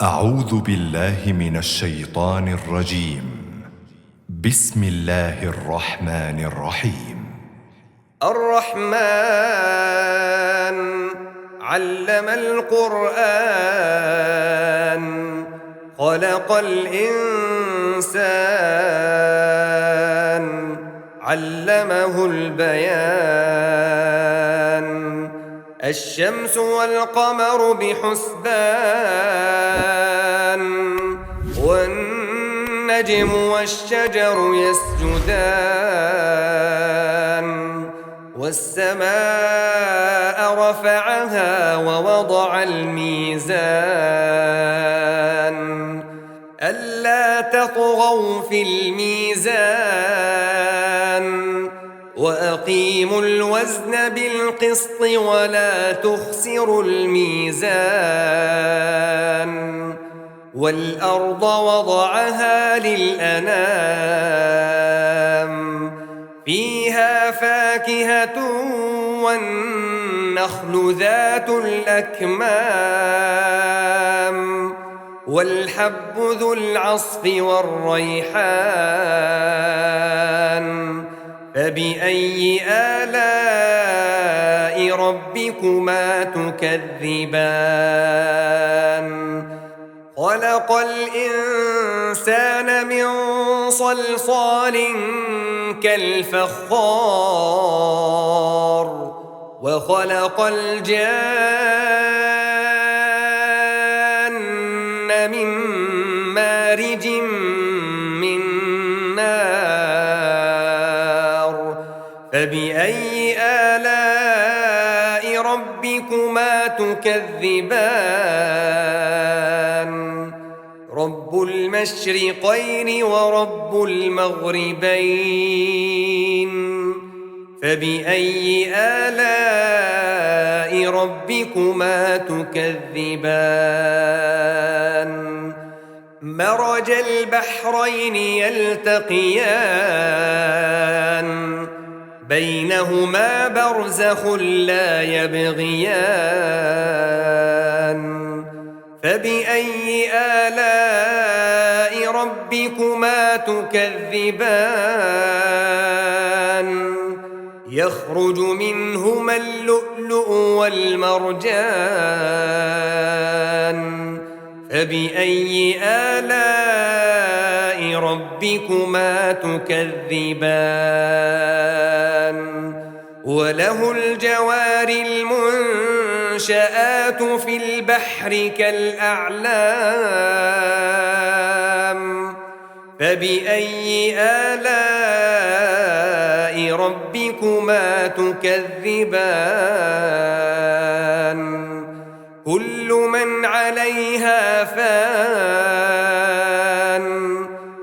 أعوذ بالله من الشيطان الرجيم. بسم الله الرحمن الرحيم. الرحمن علم القرآن خلق الإنسان علمه البيان الشمس والقمر بحسبان والنجم والشجر يسجدان والسماء رفعها ووضع الميزان ألا تطغوا في الميزان وأقيموا الوزن بالقسط ولا تخسروا الميزان والأرض وضعها للأنام فيها فاكهة والنخل ذات الأكمام والحب ذو العصف والريحان فبأي آلاء ربكما تكذبان خلق الإنسان من صلصال كالفخار وخلق الجان من مارج من نار فبأي آلاء ربكما تكذبان رب المشرقين ورب المغربين فبأي آلاء ربكما تكذبان مرج البحرين يلتقيان بينهما برزخ لا يبغيان فبأي آلاء ربكما تكذبان يخرج منهما اللؤلؤ والمرجان فبأي آلاء ربكما تكذبان وله الجوار المنشآت في البحر كالأعلام فبأي آلاء ربكما تكذبان كل من عليها فان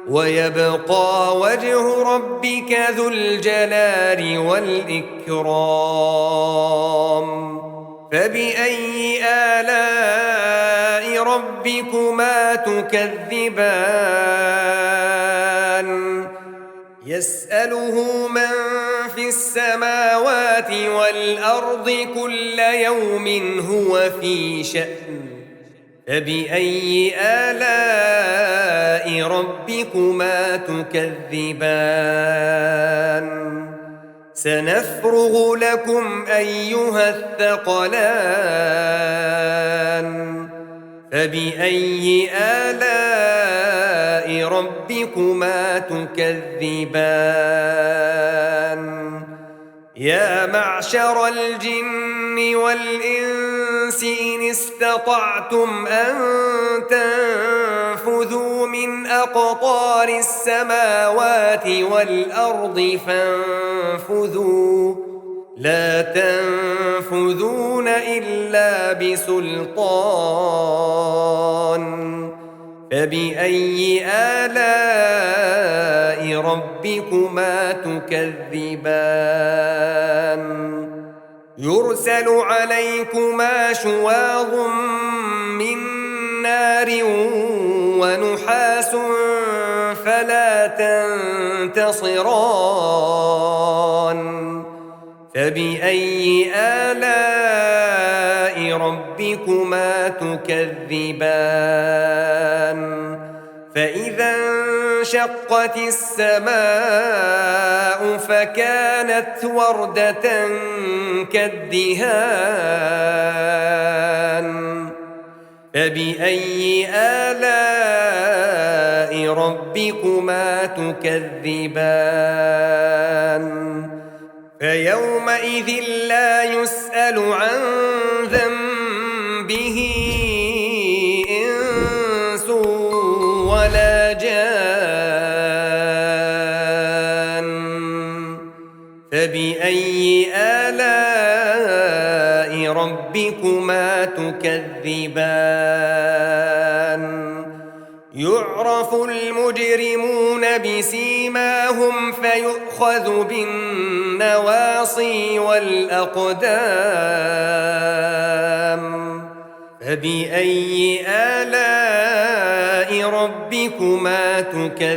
ويبقى وجه ربك ذو الجلال والإكرام فبأي آلاء ربكما تكذبان يسأله من في السماوات والأرض كل يوم هو في شأن فبأي آلاء ربكما تكذبان سنفرغ لكم أيها الثقلان فبأي آلاء ربكما تكذبان يا معشر الجن والإنس إن استطعتم أن تنفذوا من أقطار السماوات والأرض فانفذوا لا تنفذون إلا بسلطان فبأي آلاء ربكما تكذبان يرسل عليكما شواظ من نار ونحاس فلا تنتصران فبأي آلاء ربكما تكذبان فإذا انشقت السماء فكانت وردة كالدهان فبأي آلاء ربكما تكذبان فيومئذ لا يسأل عن ذنبه إنس ولا جان فبأي آلاء ربكما تكذبان يعرف المجرمون بسيماهم فيؤخذ بالنواصي والأقدام فبأي آلاء ربكما تكذبان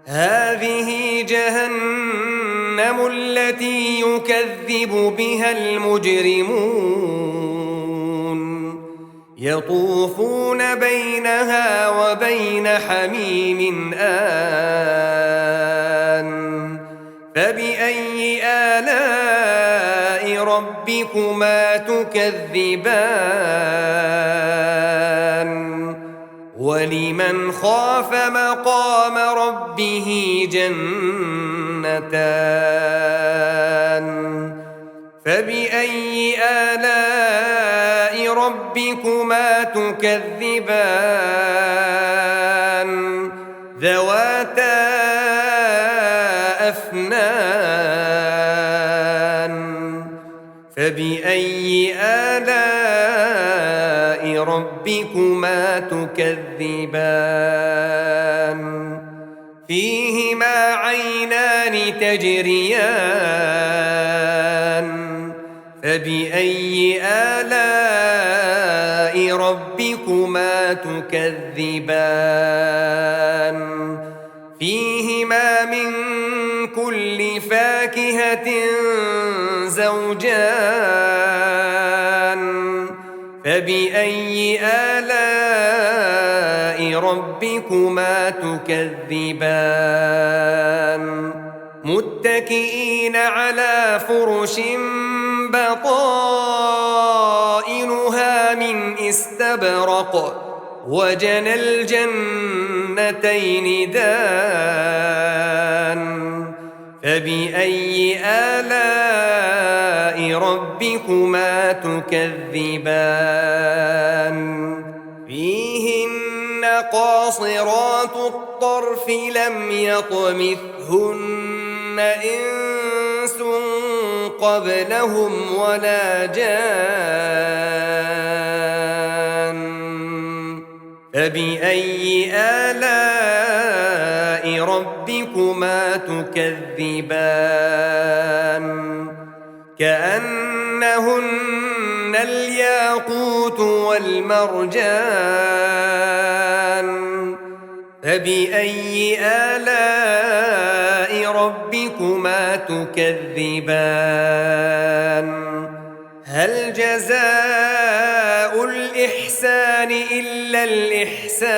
هذه جهنم التي يكذب بها المجرمون يطوفون بينها وبين حميم آن فبأي آلاء ربكما تكذبان ولمن خاف مقام ربه جنتان فبأي آلاء ربكما تكذبان ذواتا أفنان فبأي آلاء ربكما تكذبان فيهما عينان تجريان فبأي آلاء ربكما تكذبان فيهما من كل فاكهة زوجان فبأي آلاء ربكما تكذبان متكئين على فرش بطائنها من استبرق وجنى الجنتين دان فبأي آلاء ربكما تكذبان فيهن قاصرات الطرف لم يطمثهن إنس قبلهم ولا جان فبأي آلاء ربكما تكذبان كأنهن الياقوت والمرجان فبأي آلاء ربكما تكذبان هل جزاء الإحسان إلا الإحسان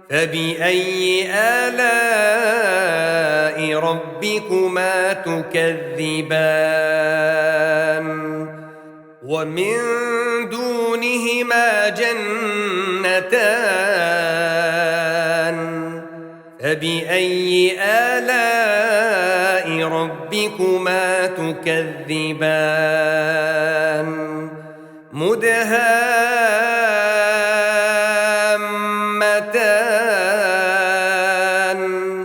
فبأي آلاء ربكما تكذبان ومن دونهما جنتان فبأي آلاء ربكما تكذبان مدهامتان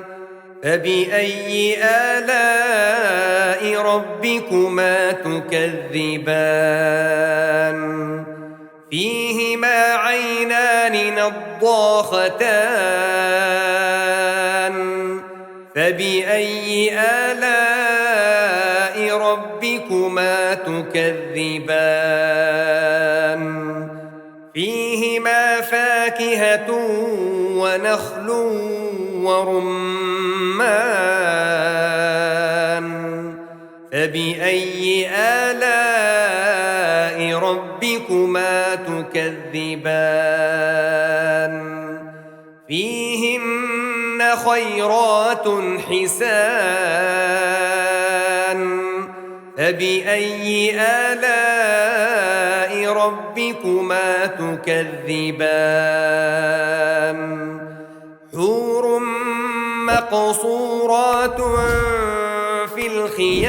فبأي آلاء ربكما تكذبان فيهما عينان نضاختان فبأي آلاء ربكما تكذبان فيهما فاكهة ونخل ورمان فبأي آلاء ربكما تكذبان فيهن خيرات حسان فبأي آلاء ربكما تكذبان حور مقصورات في الخيام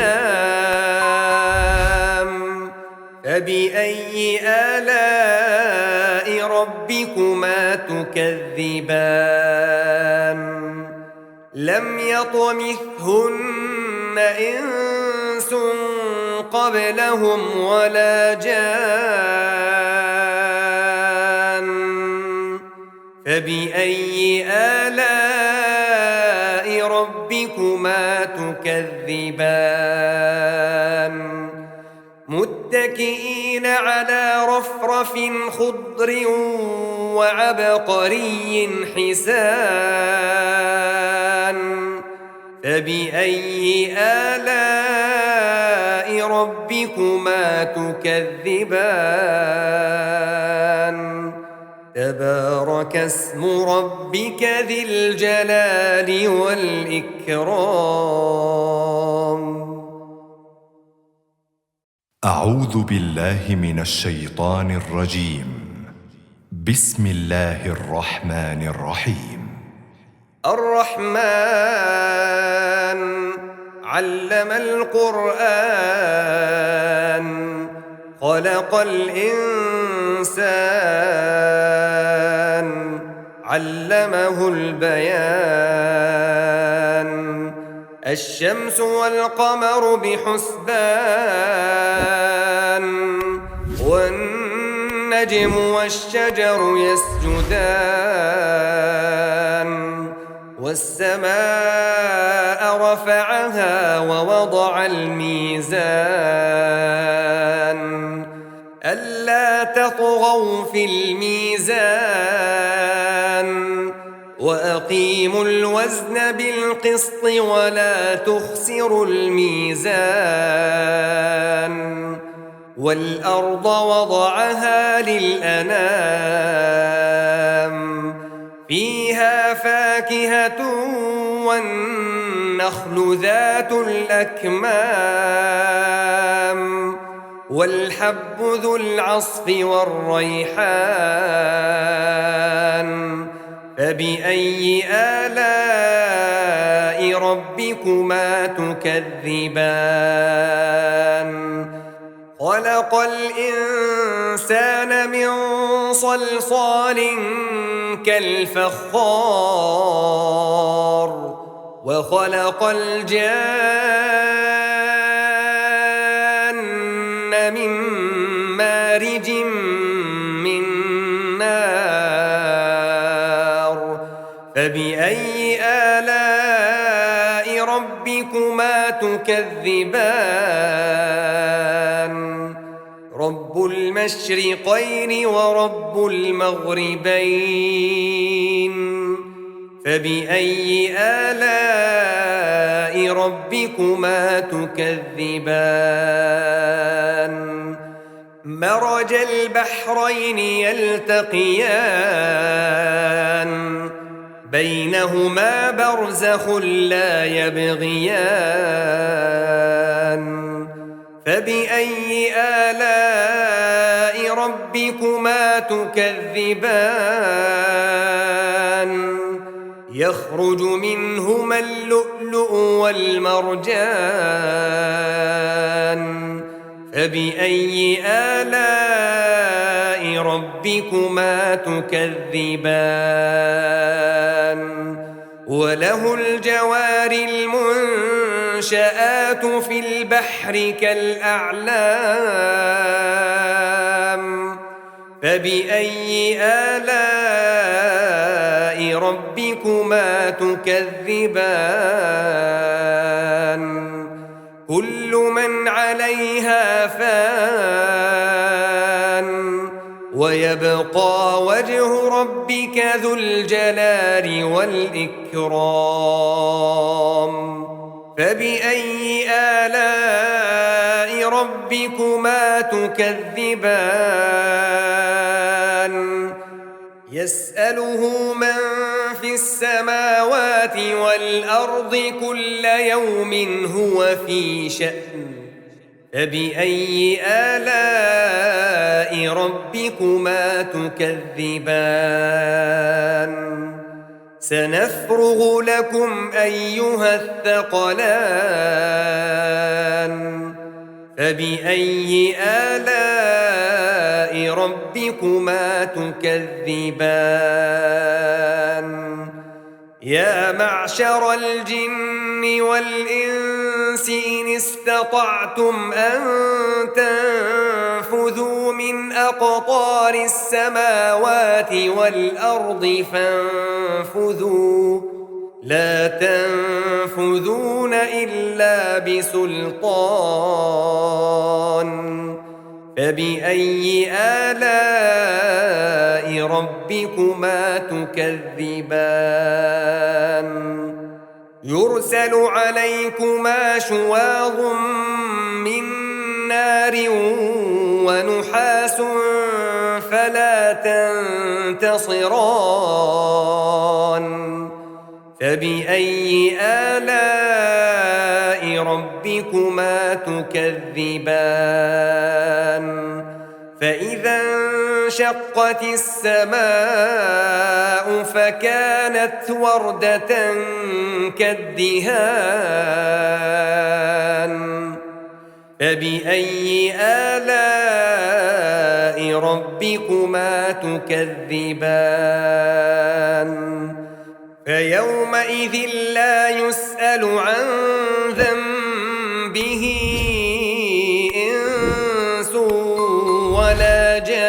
فبأي آلاء ربكما تكذبان لم يطمثهن إنس قبلهم ولا جان فبأي آلاء ربكما تكذبان متكئين على رفرف خضر وعبقري حسان فبأي آلاء ربكما تكذبان تبارك اسم ربك ذي الجلال والإكرام. أعوذ بالله من الشيطان الرجيم. بسم الله الرحمن الرحيم. الرحمن علم القرآن خلق الإنسان علمه البيان الشمس والقمر بحسبان والنجم والشجر يسجدان والسماء رفعها ووضع الميزان ألا تطغوا في الميزان وأقيموا الوزن بالقسط ولا تخسروا الميزان والأرض وضعها للأنام فيها فاكهة والنخل ذات الأكمام والحب ذو العصف والريحان فبأي آلاء ربكما تكذبان خلق الإنسان من صلصال كالفخار وخلق الجان من مارج من نار فبأي آلاء ربكما تكذبان رب المشرقين ورب المغربين فبأي آلاء ربكما تكذبان مرج البحرين يلتقيان بينهما برزخ لا يبغيان فبأي آلاء ربكما تكذبان يخرج منهما اللؤلؤ والمرجان فبأي آلاء ربكما تكذبان وله الجوار المنشآت في البحر كالأعلام فبأي آلاء ربكما تكذبان كل من عليها فان ويبقى وجه ربك ذو الجلال والإكرام فبأي آلاء ربكما تكذبان يسأله من في السماوات والأرض كل يوم هو في شأن فبأي آلاء ربكما تكذبان سنفرغ لكم أيها الثقلان فبأي آلاء ربكما تكذبان يا معشر الجن والإنس إن استطعتم أن تنفذوا من أقطار السماوات والأرض فانفذوا لا تنفذون إلا بسلطان فبأي آلاء ربكما تكذبان يرسل عليكما شواظ من نار ونحاس فلا تنتصران فبأي آلاء ربكما تكذبان فإذا انشقت السماء فكانت وردة كالدهان فبأي آلاء ربكما تكذبان فيومئذ لا يسأل عن ذنبه إنس ولا جان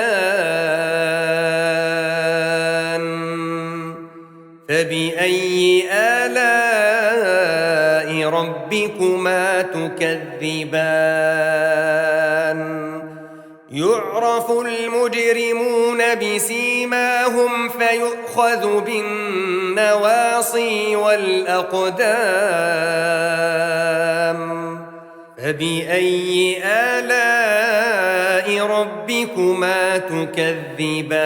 فبأي آلاء ربكما تكذبان يعرف المجرمون بسيماهم فيؤخذ بالنواصي والأقدام فبأي آلاء ربكما تكذبان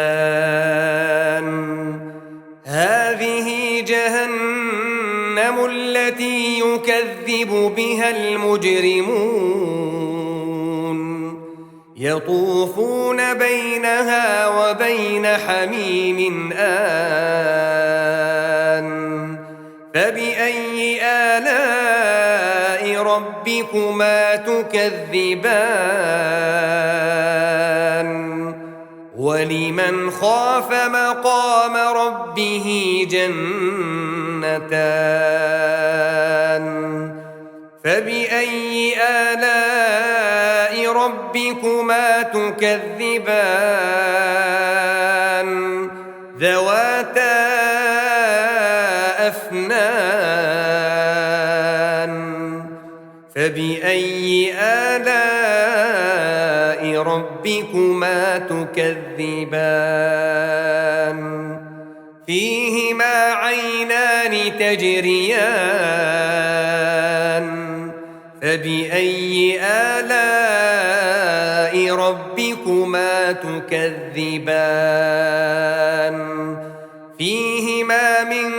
هذه جهنم التي يكذب بها المجرمون يطوفون بينها وبين حميم آن فبأي آلاء ربكما تكذبان ولمن خاف مقام ربه جنتان فبأي آلاء ربكما تكذبان ذواتا أفنان فبأي آلاء ربكما تكذبان فيهما عينان تجريان فبأي آلاء ربكما تكذبان فيهما من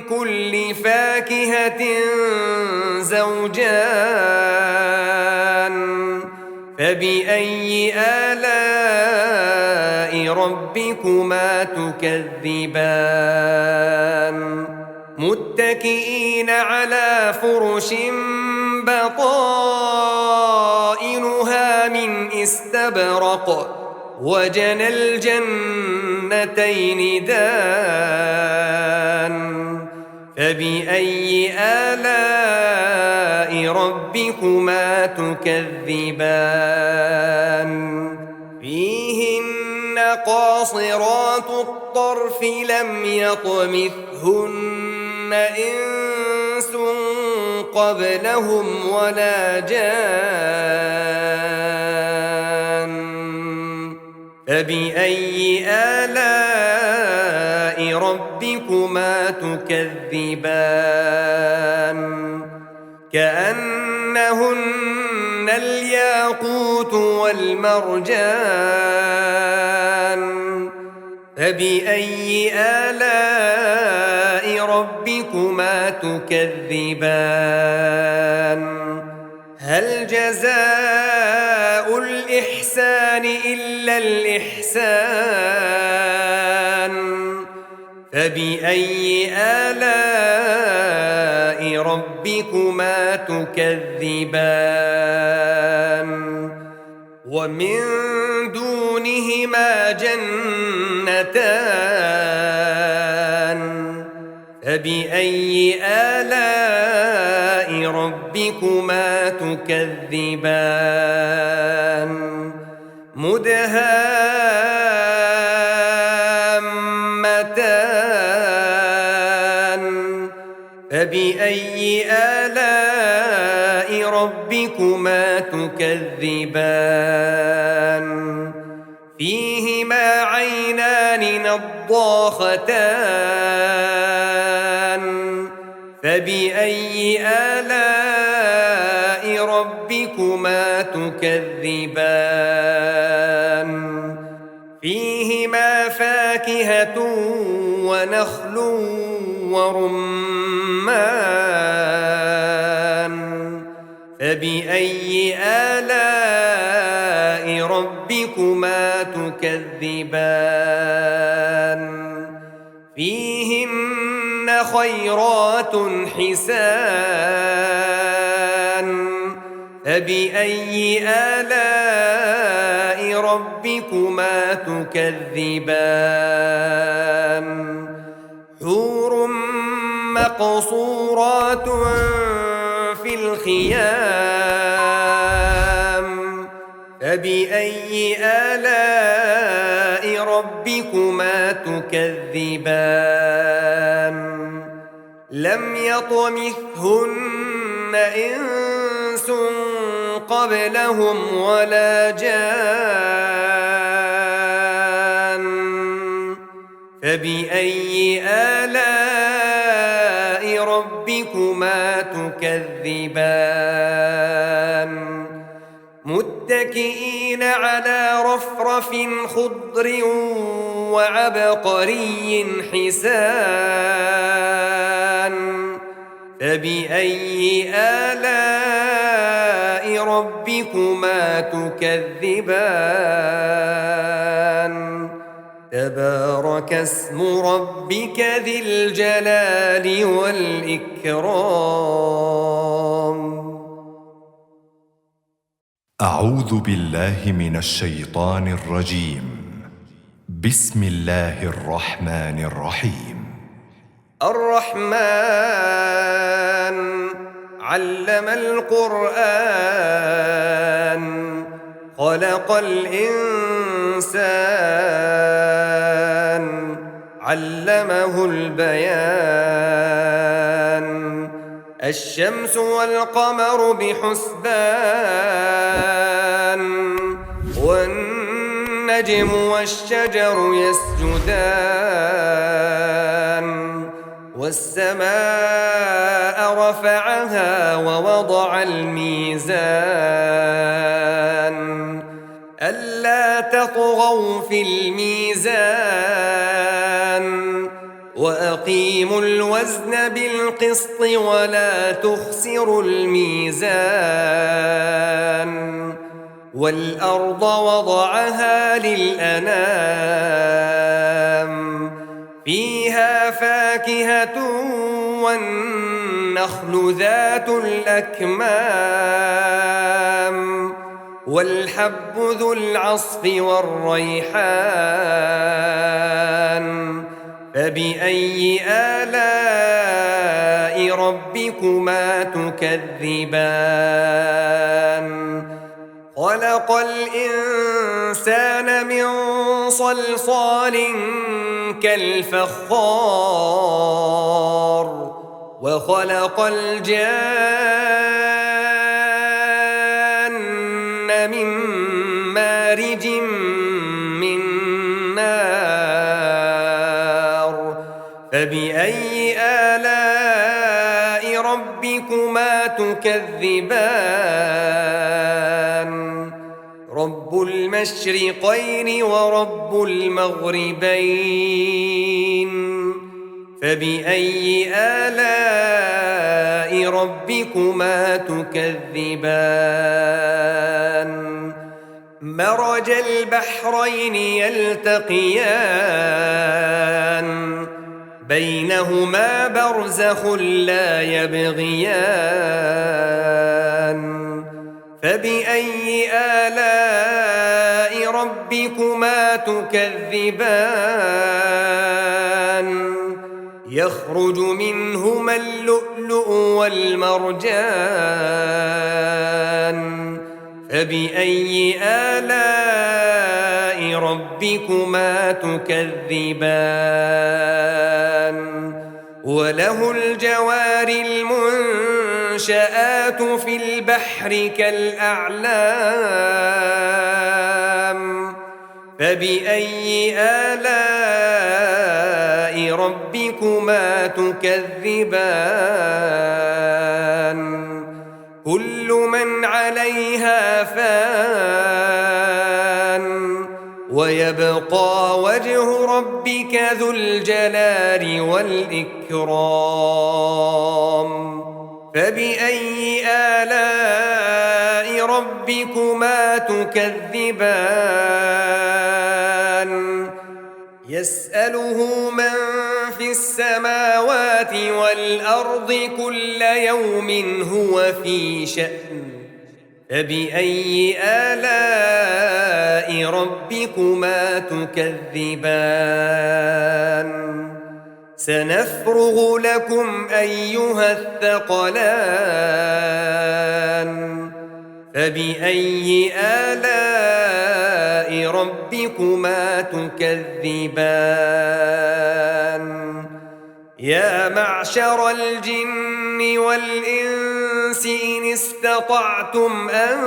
كل فاكهة زوجان فبأي آلاء ربكما تكذبان متكئين على فرش بطائنها من استبرق وجنى الجنتين دان فبأي آلاء ربكما تكذبان فيهن قاصرات الطرف لم يطمثهن إنس قبلهم ولا جان فبأي آلاء ربكما تكذبان كأنهن الياقوت والمرجان فبأي آلاء ربكما تكذبان هل جزاء الإحسان إلا الإحسان فبأي آلاء ربكما تكذبان ومن دونهما جنتان فبأي آلاء ربكما تكذبان مدهامتان فبأي آلاء ربكما تكذبان فيهما عينان نضاختان فبأي آلاء ربكما تكذبان فيهما فاكهة ونخل ورمان فبأي آلاء ربكما تكذبان فيهن خيرات حسان فبأي آلاء ربكما تكذبان حور مقصورات في الخيام فبأي آلاء ربكما تكذبان لم يطمثهن إنس قبلهم ولا جان فبأي آلاء ربكما تكذبان متكئين على رفرف خضر وعبقري حسان فبأي آلاء ربكما تكذبان تبارك اسم ربك ذي الجلال والإكرام أعوذ بالله من الشيطان الرجيم بسم الله الرحمن الرحيم الرحمن علم القرآن خلق الإنسان علمه البيان الشمس والقمر بحسبان والنجم والشجر يسجدان والسماء رفعها ووضع الميزان ألا تطغوا في الميزان وأقيموا الوزن بالقسط ولا تخسروا الميزان والأرض وضعها للأنام فيها فاكهة والنخل ذات الأكمام والحب ذو العصف والريحان فبأي آلاء ربكما تكذبان خلق الإنسان من صلصال كالفخار وخلق الجان من مارج من نار فبأي آلاء ربكما ربكما تكذبان رب المشرقين ورب المغربين فبأي آلاء ربكما تكذبان مرج البحرين يلتقيان بينهما برزخ لا يبغيان فبأي آلاء ربكما تكذبان يخرج منهما اللؤلؤ والمرجان فبأي آلاء ربكما تكذبان وله الجوار المنشآت في البحر كالأعلام فبأي آلاء ربكما تكذبان كل من عليها فان ويبقى وجه ربك ذو الجلال والإكرام فبأي آلاء ربكما تكذبان يسأله من في السماوات والأرض كل يوم هو في شأن فبأي آلاء ربكما تكذبان سنفرغ لكم أيها الثقلان فبأي آلاء ربكما تكذبان يا معشر الجن والإنس إن استطعتم أن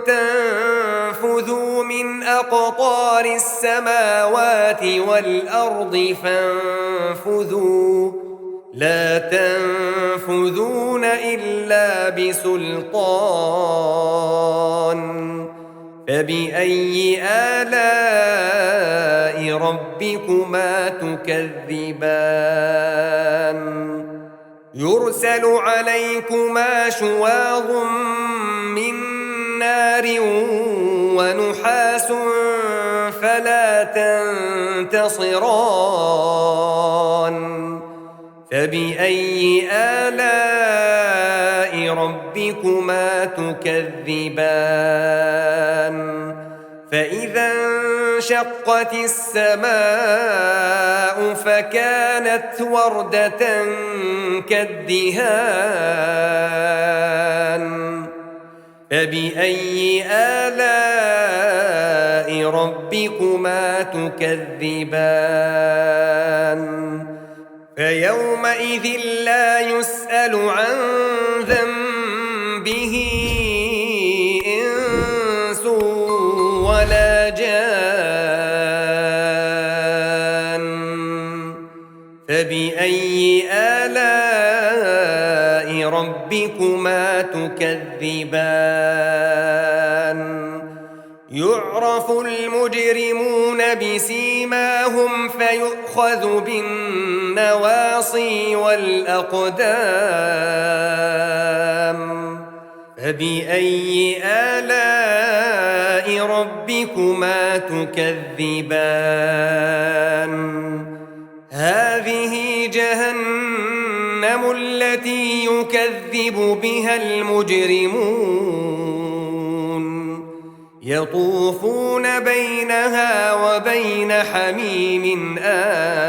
تنفذوا من أقطار السماوات والأرض فانفذوا لا تنفذون إلا بسلطان فبأي آلاء ربكما تكذبان يرسل عليكما شواظ من نار ونحاس فلا تنتصران فبأي آلاء ربكما تكذبان فإذا انشقت السماء فكانت وردة كالدهان فبأي آلاء ربكما تكذبان فيومئذ لا يسأل عن ذنبه إنس ولا جان فبأي آلاء ربكما تكذبان يعرف المجرمون بسيماهم فيؤخذ بالنواصي والأقدام فبأي آلاء ربكما تكذبان هذه جهنم التي يكذب بها المجرمون يطوفون بينها وبين حميم آن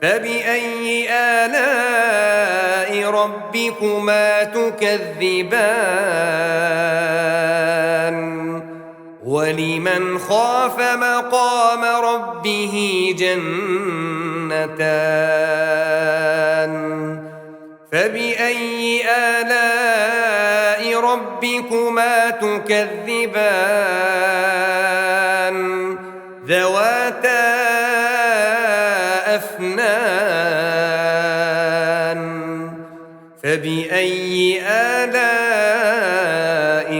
فبأي آلاء ربكما تكذبان ولمن خاف مقام ربه جنتان فبأي آلاء ربكما تكذبان ذواتا أفنان فبأي آلاء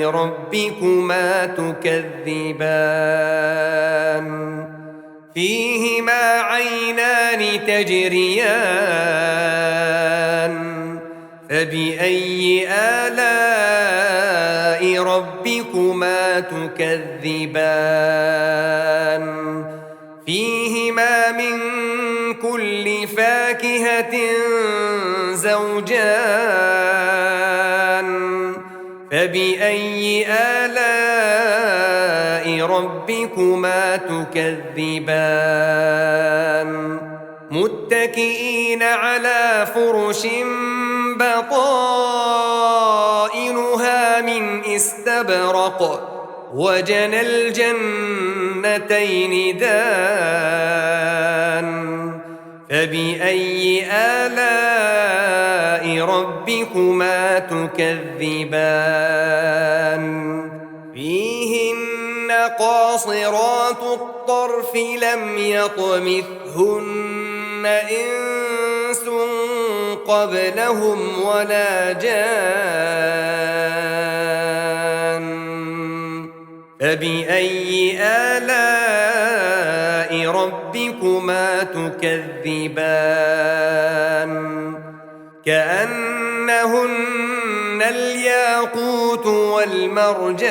ربكما تكذبان فيهما عينان تجريان فبأي آلاء ربكما تكذبان فيهما من كل فاكهة زوجان فبأي آلاء ربكما تكذبان متكئين على فرش بطائنها من استبرق وجنى الجنتين دان فبأي آلاء ربكما تكذبان فيهن قاصرات الطرف لم يطمثهن إنس قبلهم ولا جان فبأي آلاء ربكما تكذبان كأنهن الياقوت والمرجان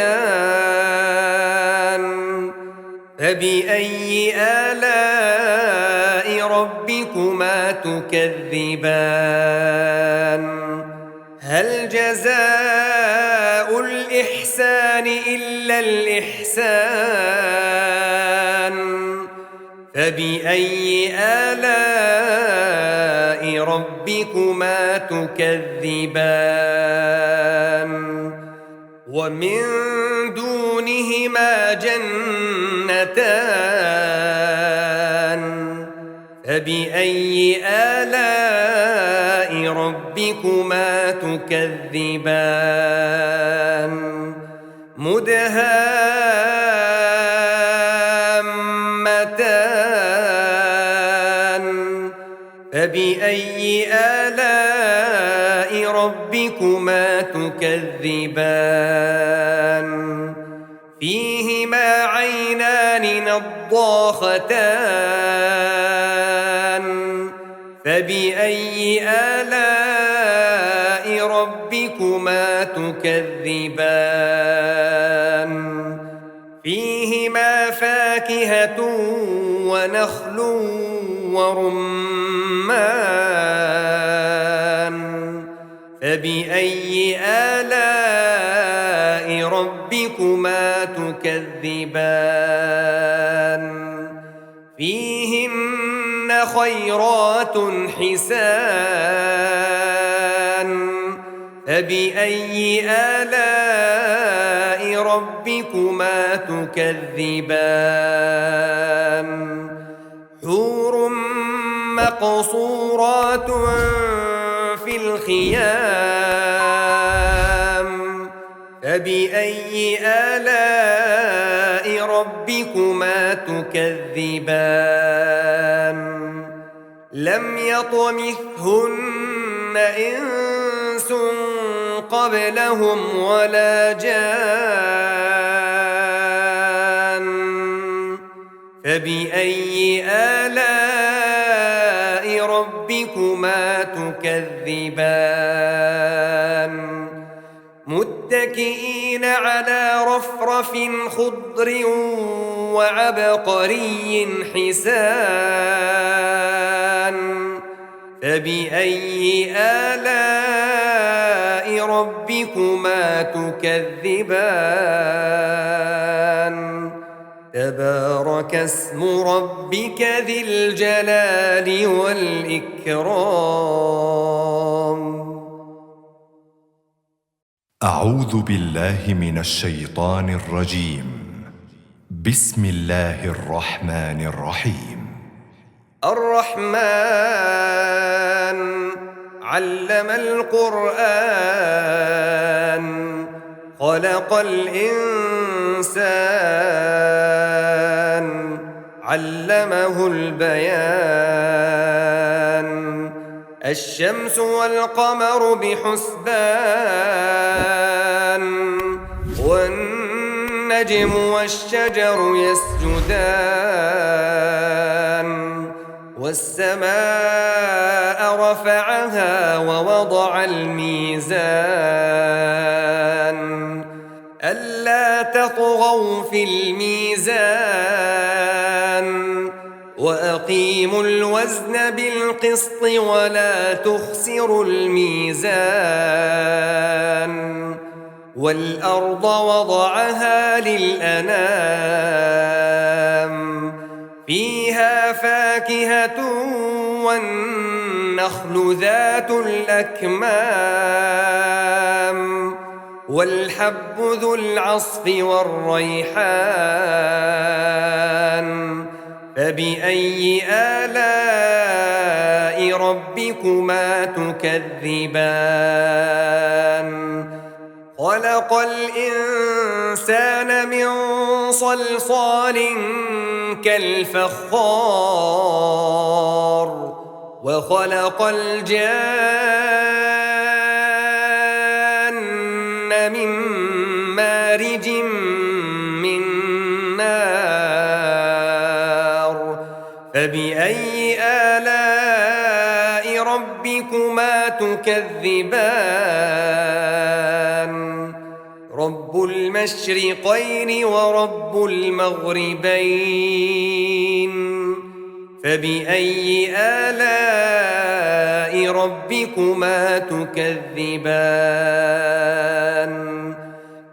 فبأي آلاء ربكما تكذبان هل جزاء الإحسان إلا الإحسان فبأي آلاء ربكما تكذبان ومن دونهما جنتان فبأي آلاء ربكما تكذبان مدهامتان فبأي آلاء ربكما تكذبان فيهما عينان نضاختان فبأي آلاء ربكما تكذبان فيهما فاكهة ونخل ورمان فبأي آلاء ربكما تكذبان فيهن خيرات حسان فبأي آلاء ربكما تكذبان حور مقصورات في الخيام فبأي آلاء ربكما تكذبان لم يطمثهن إنس قبلهم ولا جان فبأي آلاء ربكما تكذبان متكئين على رفرف خضر وعبقري حسان فبأي آلاء ربكما تكذبان تبارك اسم ربك ذي الجلال والإكرام أعوذ بالله من الشيطان الرجيم بسم الله الرحمن الرحيم الرحمن علم القرآن خلق الإنسان علمه البيان الشمس والقمر بحسبان والنجم والشجر يسجدان والسماء رفعها ووضع الميزان ألا تطغوا في الميزان وأقيموا الوزن بالقسط ولا تخسروا الميزان والأرض وضعها للأنام فيها فاكهة والنخل ذات الأكمام والحب ذو العصف والريحان فبأي آلاء ربكما تكذبان خلق الإنسان من صلصال كالفخار وخلق الجان من مارج من نار فبأي آلاء ربكما تكذبان رب المشرقين ورب المغربين فبأي آلاء ربكما تكذبان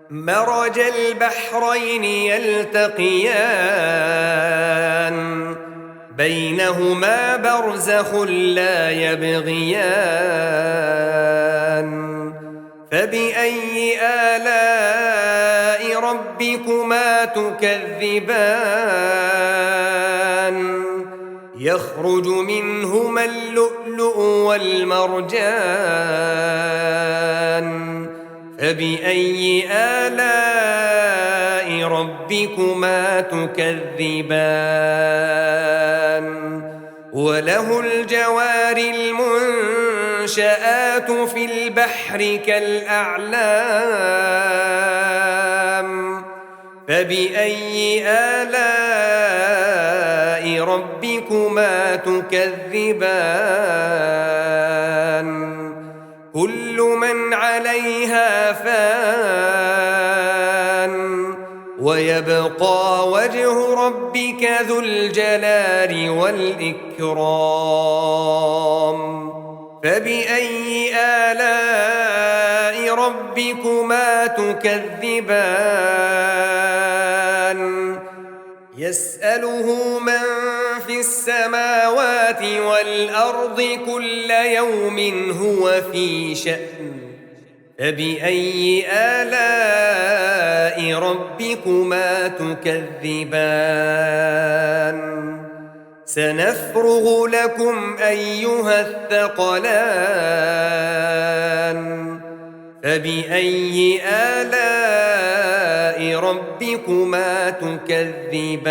مرج البحرين يلتقيان بينهما برزخ لا يبغيان فبأي آلاء ربكما تكذبان يخرج منهما اللؤلؤ والمرجان فبأي آلاء ربكما تكذبان وله الجوار المنشآت في البحر كالأعلام فبأي آلاء ربكما تكذبان كل من عليها فان ويبقى وجه ربك ذو الجلال والإكرام فبأي آلاء ربكما تكذبان يسأله من في السماوات والأرض كل يوم هو في شأن فبأي آلاء ربكما تكذبان سنفرغ لكم أيها الثقلان فبأي آلاء ربكما تكذبان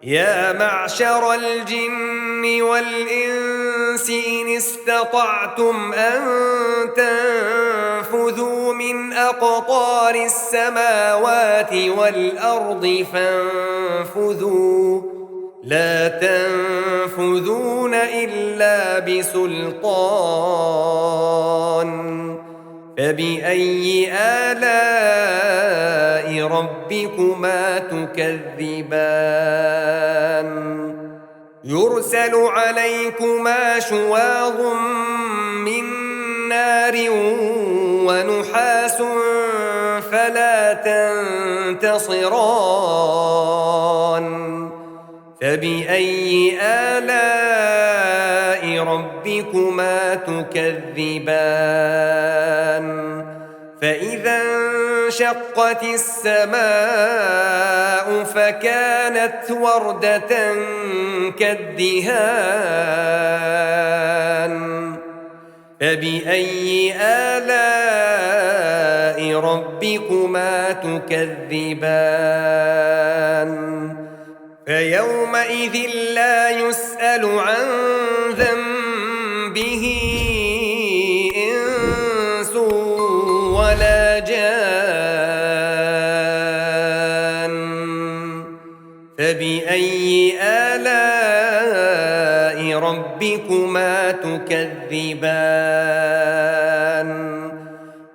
يا معشر الجن والإنس إن استطعتم أن تنفذوا من أقطار السماوات والأرض فانفذوا لا تنفذون إلا بسلطان فبأي آلاء ربكما تكذبان يرسل عليكما شواظ من نار ونحاس فلا تنتصران فبأي آلاء ربكما تكذبان فإذا انشقت السماء فكانت وردة كالدهان فبأي آلاء ربكما تكذبان فيومئذ لا يسأل عن ذنبه إنس ولا جان فبأي آلاء ربكما تكذبان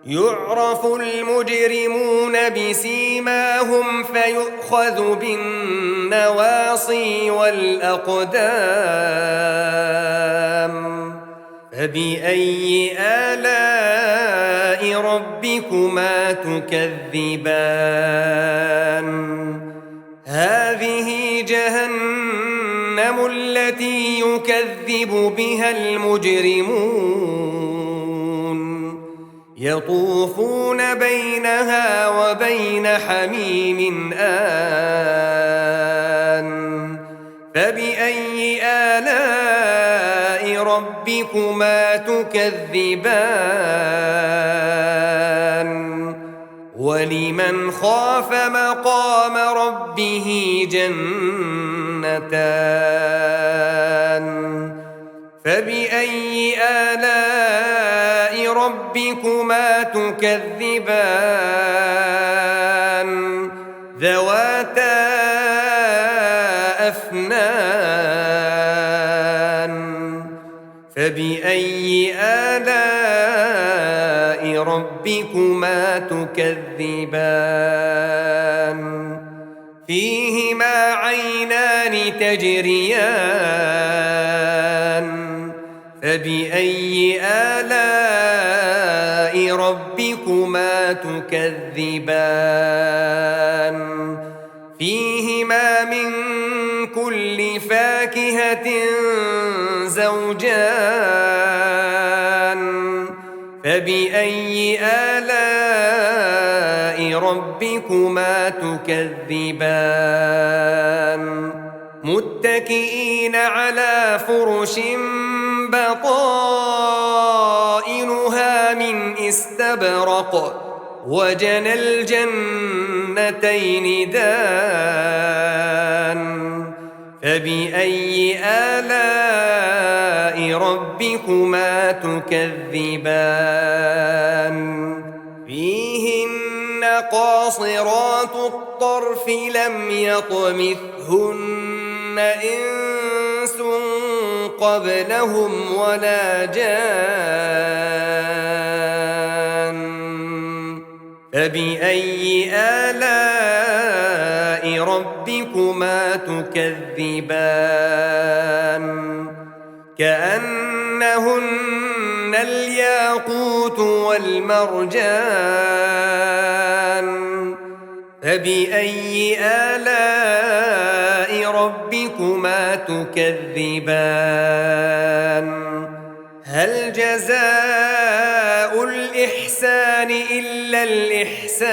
يعرف المجرمون بسيماهم فيؤخذ بالنواصي والأقدام فبأي آلاء ربكما تكذبان هذه جهنم التي يكذب بها المجرمون يطوفون بينها وبين حميم آن فبأي آلاء ربكما تكذبان ولمن خاف مقام ربه جنتان فبأي آلاء ربكما تكذبان ذواتا أفنان فبأي آلاء ربكما تكذبان فيهما عينان تجريان فبأي آلاء ربكما تكذبان فيهما من كل فاكهة زوجان فبأي آلاء ربكما تكذبان متكئين على فرش بطائنها من استبرق وجنى الجنتين دان فبأي آلاء ربكما تكذبان فيهن قاصرات الطرف لم يطمثهن إنس قبلهم ولا جان فبأي آلاء ربكما تكذبان كأنهن الياقوت والمرجان فبأي آلاء ربكما تكذبان هل جزاء الإحسان إلا الإحسان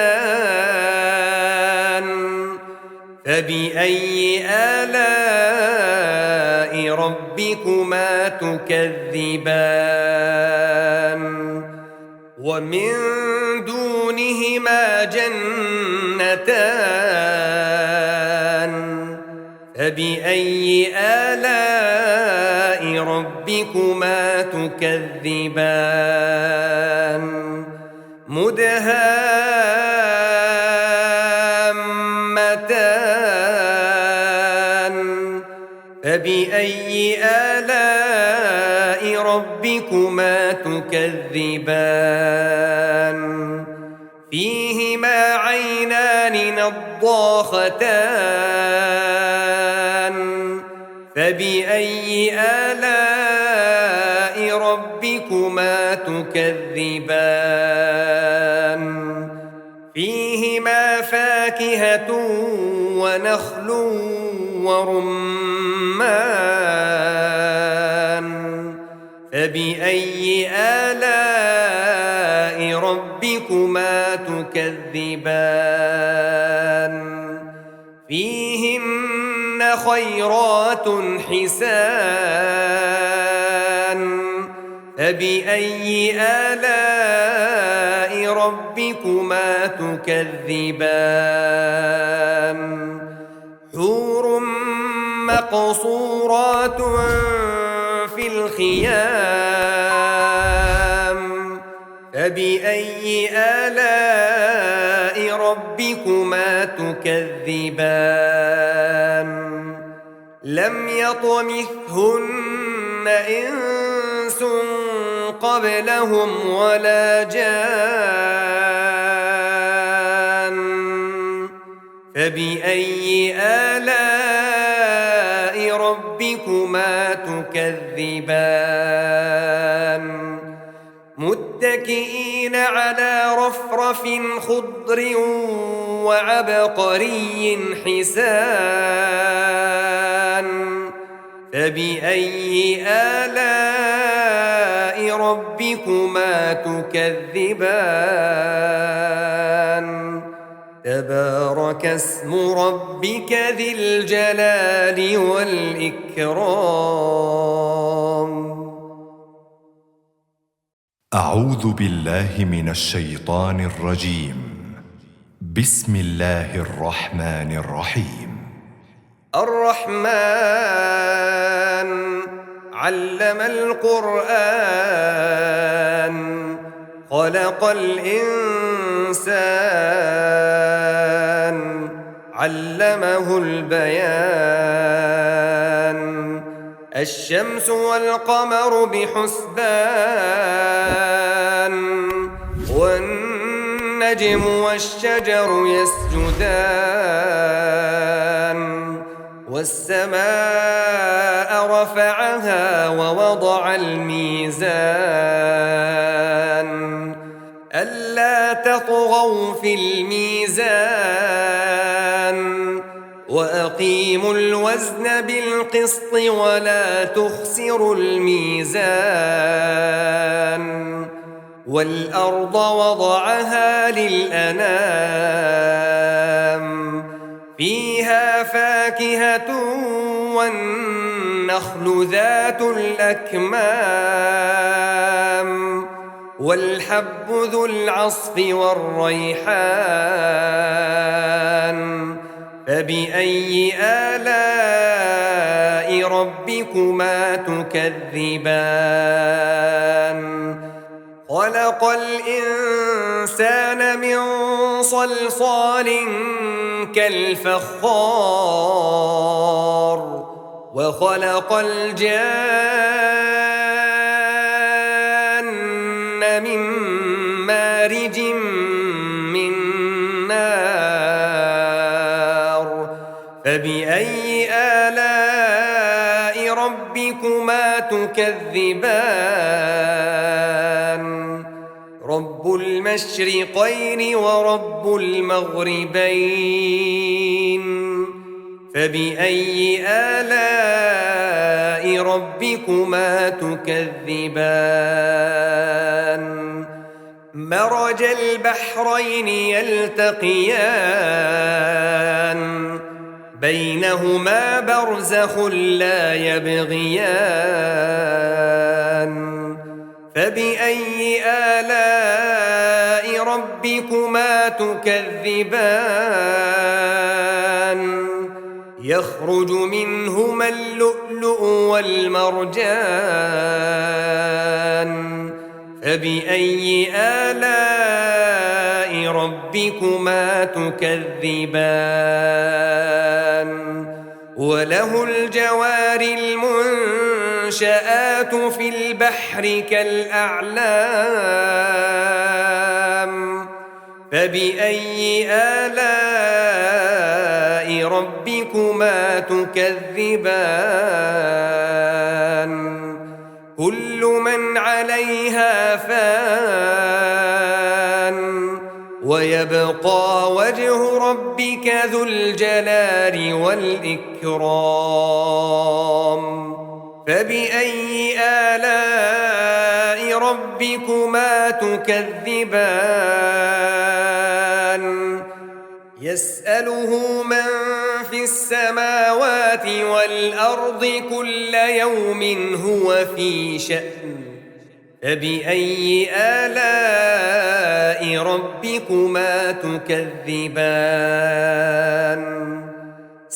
فبأي آلاء ربكما تكذبان ومن دونهما جنتان فبأي آلاء ربكما تكذبان مدهامتان فبأي آلاء ربكما تكذبان فيهما عينان نضاختان فبأي آلاء ربكما تكذبان فيهما فاكهة ونخل ورمان فبأي آلاء ربكما تكذبان فيهن خيرات حسان فبأي آلاء ربكما تكذبان حور مقصورات في الخيام فبأي آلاء ربكما تكذبان لم يطمثهن إنس قبلهم ولا جان فبأي آلاء ربكما تكذبان متكئين على رفرف خضر وعبقري حسان فبأي آلاء ربكما تكذبان تبارك اسم ربك ذي الجلال والإكرام. أعوذ بالله من الشيطان الرجيم. بسم الله الرحمن الرحيم. الرحمن علم القرآن خلق الإنسان علمه البيان الشمس والقمر بحسبان والنجم والشجر يسجدان والسماء رفعها ووضع الميزان ألا تطغوا في الميزان وأقيموا الوزن بالقسط ولا تخسروا الميزان والأرض وضعها للأنام فيها فاكهة والنخل ذات الأكمام والحب ذو العصف والريحان فبأي آلاء ربكما تكذبان خلق الإنسان من صلصال كالفخار وخلق الجان من مارج من نار فبأي آلاء ربكما تكذبان رب المشرقين ورب المغربين فبأي آلاء ربكما تكذبان مرج البحرين يلتقيان بينهما برزخ لا يبغيان فبأي آلاء ربكما تكذبان يخرج منهما اللؤلؤ والمرجان فبأي آلاء ربكما تكذبان وله الجوار المنشآت في البحر كالأعلام فبأي آلاء ربكما تكذبان كل من عليها فان ويبقى وجه ربك ذو الجلال والإكرام فبأي آلاء ربكما تكذبان يسأله من في السماوات والأرض كل يوم هو في شأن فبأي آلاء ربكما تكذبان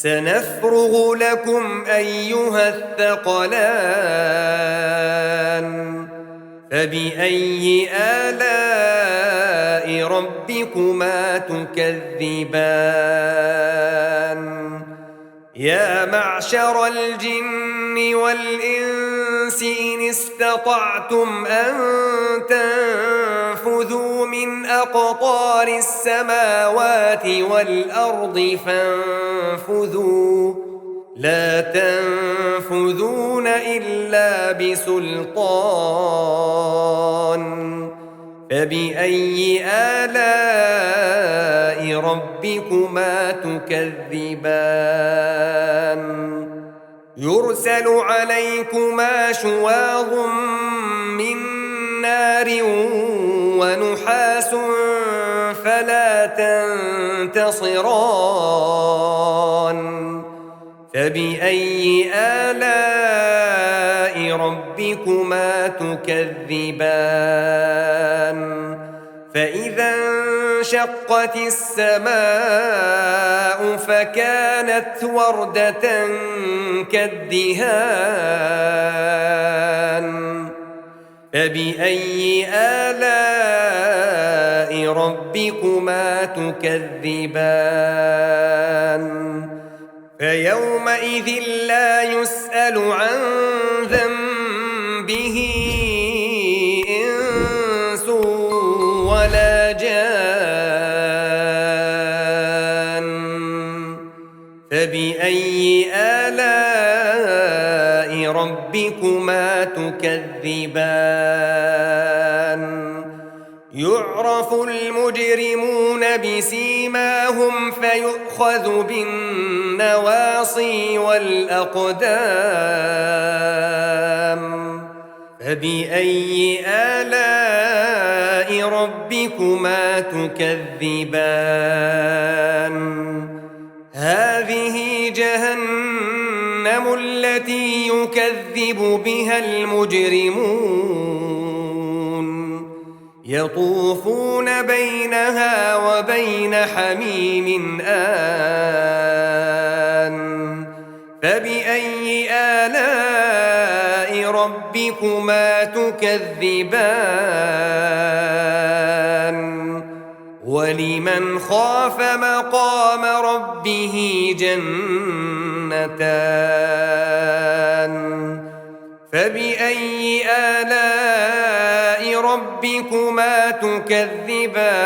سنفرغ لكم أيها الثقلان فبأي آلاء ربكما تكذبان يا معشر الجن والإنس إن استطعتم أن تنفذوا من أقطار السماوات والأرض فانفذوا لا تنفذون إلا بسلطان فبأي آلاء ربكما تكذبان يرسل عليكما شواظ من نار ونحاس فلا تنتصران فبأي آلاء ربكما تكذبان فإذا انشقت السماء فكانت وردة كالدهان فبأي آلاء ربكما تكذبان فيومئذ لا يسأل عن ذنبه إنس ولا جان فبأي آلاء ربكما تكذبان يعرف المجرمون بسيماهم فيؤخذ بالنواصي والأقدام فبأي آلاء ربكما تكذبان هذه جهنم التي يكذب بها المجرمون يطوفون بينها وبين حميم آن فبأي آلاء ربكما تكذبان ولمن خاف مقام ربه جنتان فبأي آلاء ربكما تكذبان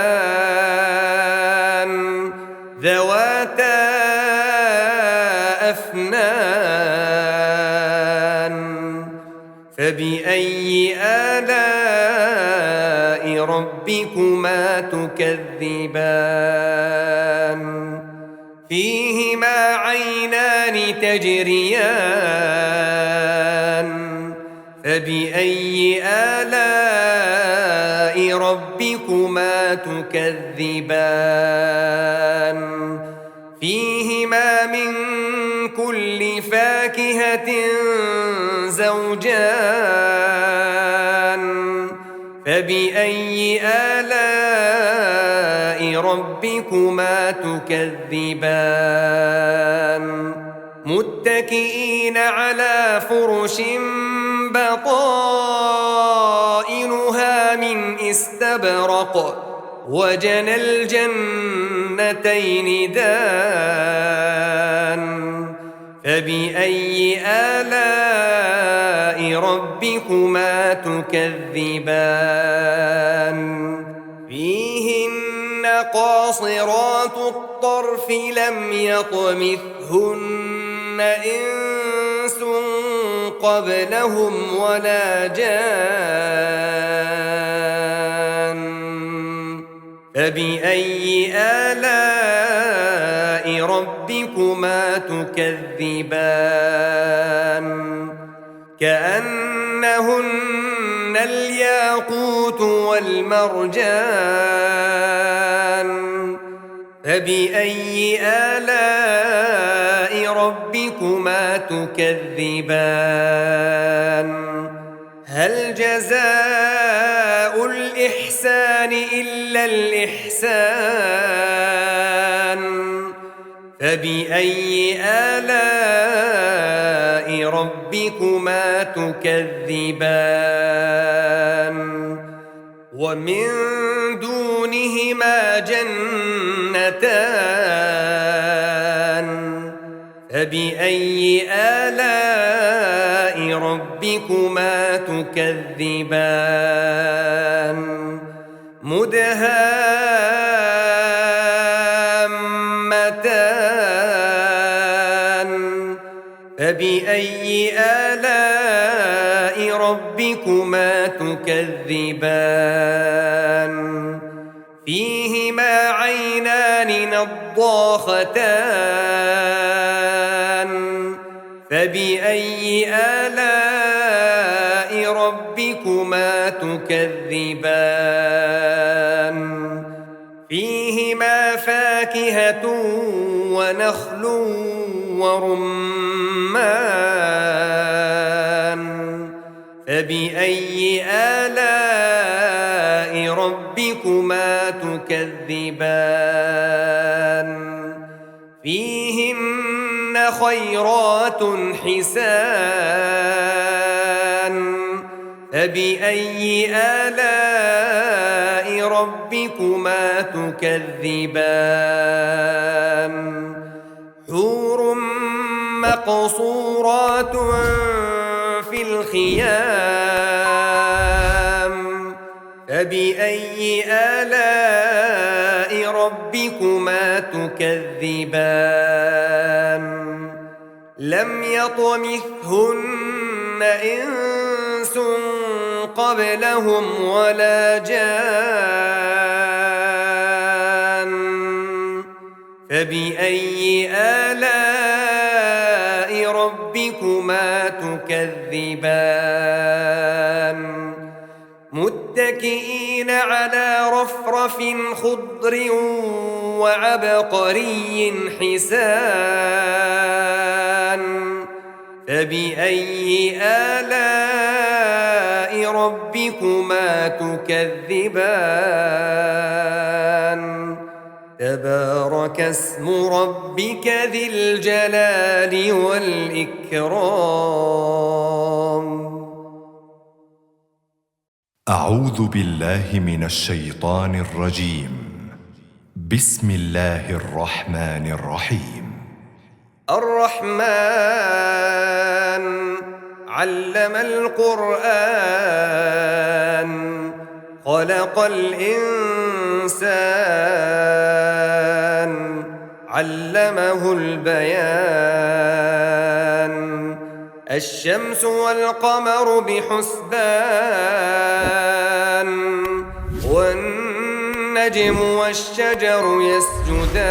ذواتا أفنان فبأي آلاء ربكما تكذبان فيهما عينان تجريان فبأي آلاء ربكما تكذبان فيهما من كل فاكهة زوجان فبأي آلاء ربكما تكذبان متكئين على فرش بطائنها من استبرق وجنى الجنتين دان فبأي آلاء ربكما تكذبان فيهن قاصرات الطرف لم يطمثهن إنس قبلهم ولا جان فبأي آلاء ربكما تكذبان كأنهن الياقوت والمرجان فبأي آلاء ربكما تكذبان هل جزاء الإحسان إلا الإحسان فبأي آلاء ربكما تكذبان ومن دونهما جنتان فبأي آلاء ربكما تكذبان مدهامتان فبأي آلاء ربكما تكذبان فيهما عينان نضاختان فبأي آلاء ربكما تكذبان فيهما فاكهة ونخل ورمان فبأي آلاء ربكما تكذبان فيهن خيرات حسان فبأي آلاء ربكما تكذبان حور مقصورات في الخيام فبأي آلاء ربكما تكذبان لم يطمثهن إنس قبلهم ولا جان فبأي آلاء ربكما تكذبان متكئين على رفرف خضر وعبقري حسان فبأي آلاء ربكما تكذبان تبارك اسم ربك ذي الجلال والإكرام أعوذ بالله من الشيطان الرجيم. بسم الله الرحمن الرحيم. الرحمن علم القرآن خلق الإنسان علمه البيان الشمس والقمر بحسبان والنجم والشجر يسجدان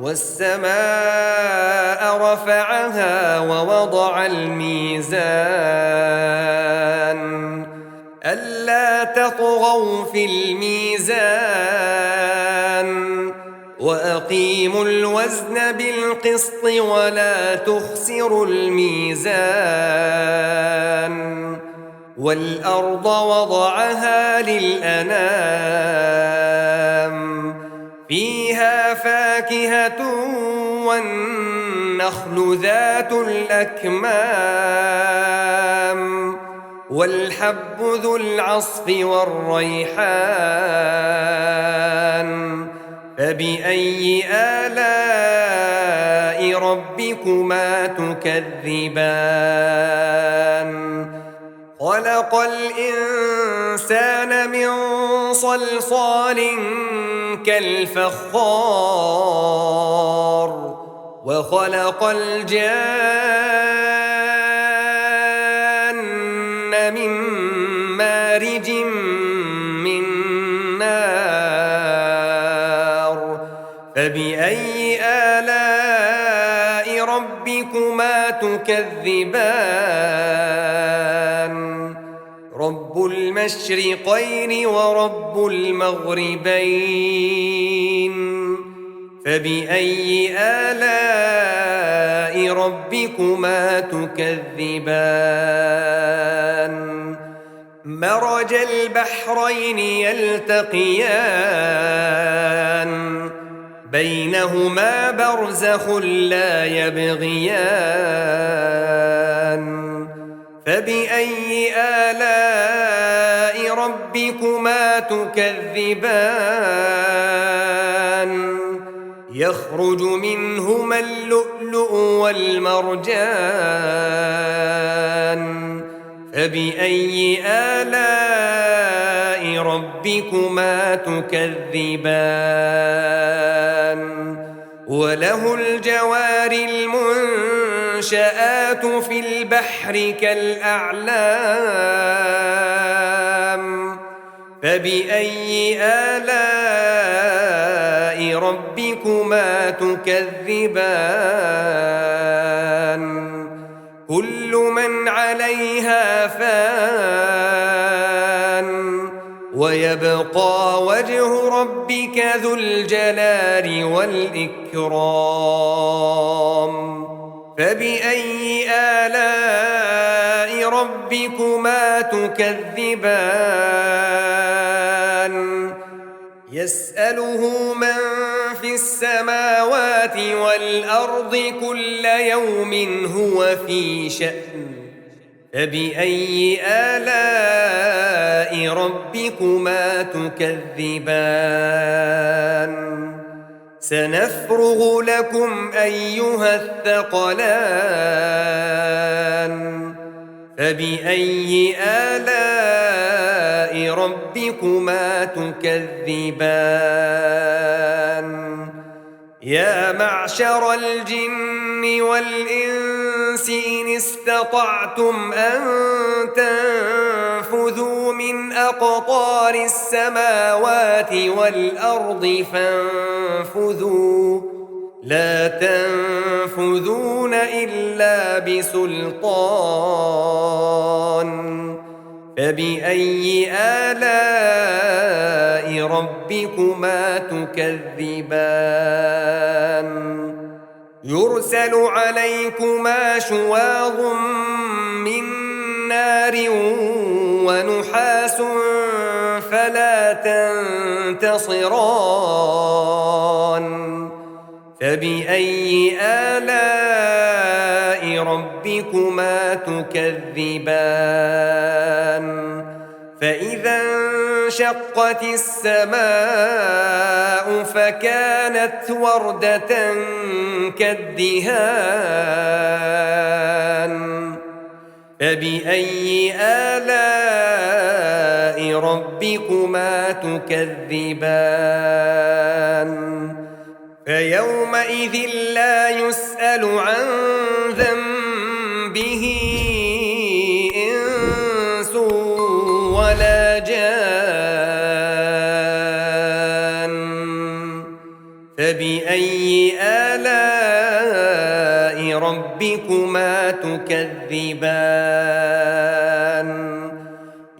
والسماء رفعها ووضع الميزان ألا تطغوا في الميزان وأقيموا الوزن بالقسط ولا تخسروا الميزان والأرض وضعها للأنام فيها فاكهة والنخل ذات الأكمام والحب ذو العصف والريحان فبأي آلاء ربكما تكذبان خلق الإنسان من صلصال كالفخار وخلق الجان من مارج من نار فبأي آلاء ربكما تكذبان رب المشرقين ورب المغربين فبأي آلاء ربكما تكذبان مرج البحرين يلتقيان بينهما برزخ لا يبغيان فبأي آلاء ربكما تكذبان يخرج منهما اللؤلؤ والمرجان فبأي آلاء ربكما تكذبان وله الجوار المنشآت في البحر كالأعلام فبأي آلاء ربكما تكذبان كل من عليها فان ويبقى وجه ربك ذو الجلال والإكرام فبأي آلاء ربكما تكذبان يسأله من في السماوات والأرض كل يوم هو في شأن فبأي آلاء ربكما تكذبان سنفرغ لكم أيها الثقلان فبأي آلاء ربكما تكذبان يا معشر الجن والإنس إن استطعتم أن تنفذوا من أقطار السماوات والأرض فانفذوا لا تنفذون إلا بسلطان فبأي آلاء ربكما تكذبان يرسل عليكما شواظ من نار ونحاس فلا تنتصران فبأي آلاء ربكما تكذبان فإذا انشقت السماء فكانت وردة كالدهان فبأي آلاء ربكما تكذبان فيومئذ لا يسأل عن ذنبه إنس ولا جان فبأي آلاء ربكما تكذبان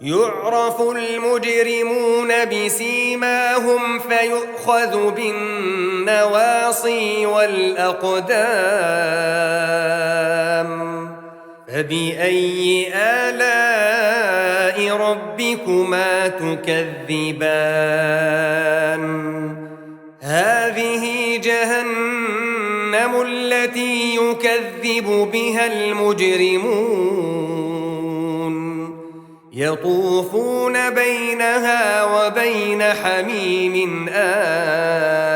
يعرف المجرمون بسيماهم فيؤخذ بالنواصي والأقدام فبأي آلاء ربكما تكذبان هذه جهنم التي يكذب بها المجرمون يطوفون بينها وبين حميم آن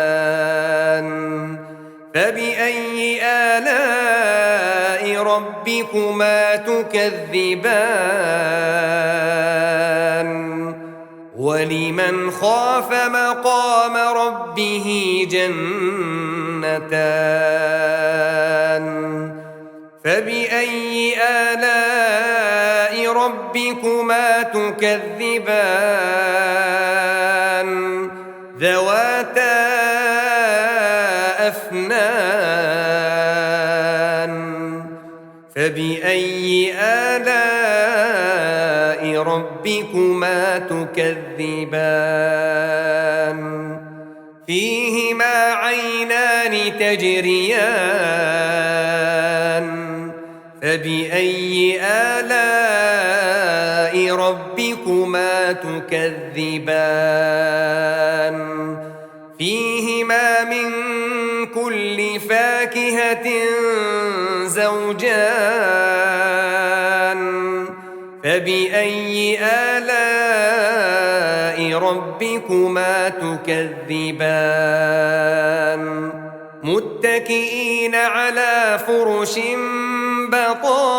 فبأي آلاء ربكما تكذبان ولمن خاف مقام ربه جنتان فبأي آلاء ربكما تكذبان ذواتا أفنان فبأي آلاء ربكما تكذبان فيهما عينان تجريان فبأي آلاء ربكما تكذبان فيهما من كل فاكهة زوجان فبأي آلاء ربكما تكذبان متكئين على فرش بطائنها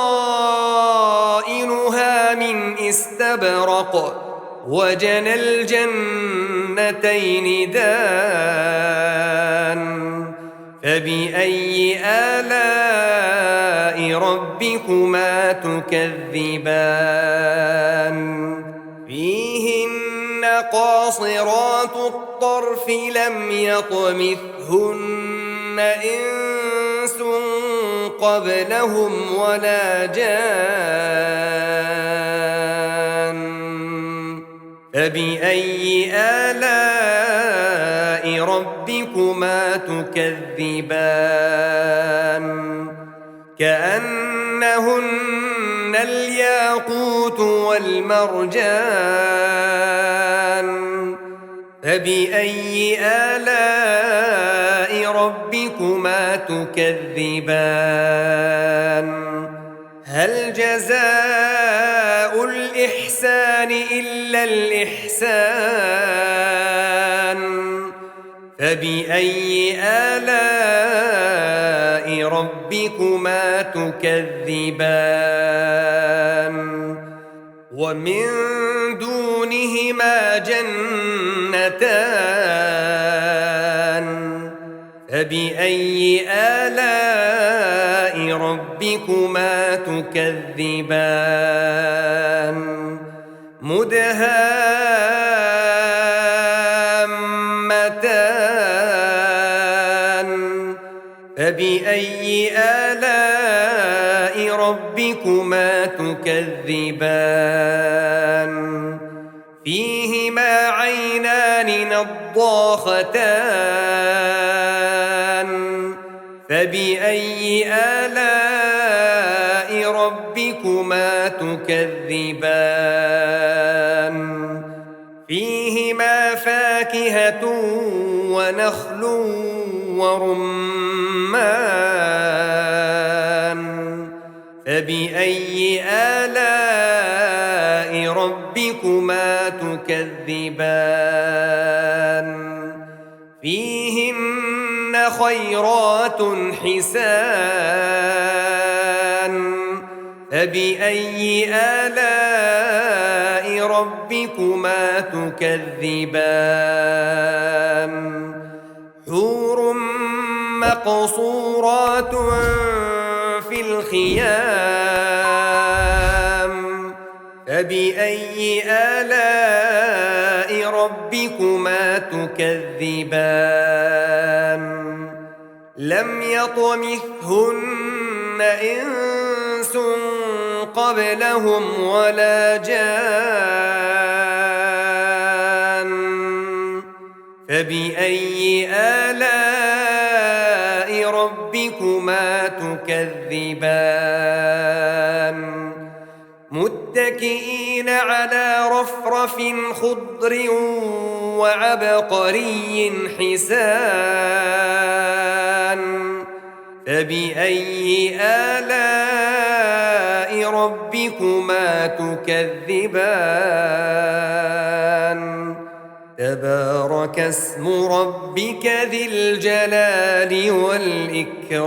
من استبرق وجنى الجنتين دان فبأي آلاء ربكما تكذبان فيهن قاصرات الطرف لم يطمثهن إنس قبلهم ولا جان فبأي آلاء ربكما تكذبان كأنهن الياقوت والمرجان فبأي آلاء ربكما تكذبان هل جزاء الإحسان إلا الإحسان فبأي آلاء ربكما تكذبان ومن دونهما جنتان فبأي آلاء ربكما تكذبان مدهامتان فبأي آلاء ربكما تكذبان فيهما عينان نضاختان فبأي آلاء ربكما تكذبان فيهما فاكهة ونخل ورمان فبأي آلاء ربكما تكذبان فيهن خيرات حسان فبأي آلاء ربكما تكذبان حور مقصورات في الخيام فبأي آلاء ربكما تكذبان لم يطمثهن إنس قبلهم ولا جان فبأي آلاء ربكما تكذبان متكئين على رفرف خضر وعبقري حسان فبأي آلاء ربكما تكذبان تبارك اسم ربك ذي الجلال والإكرام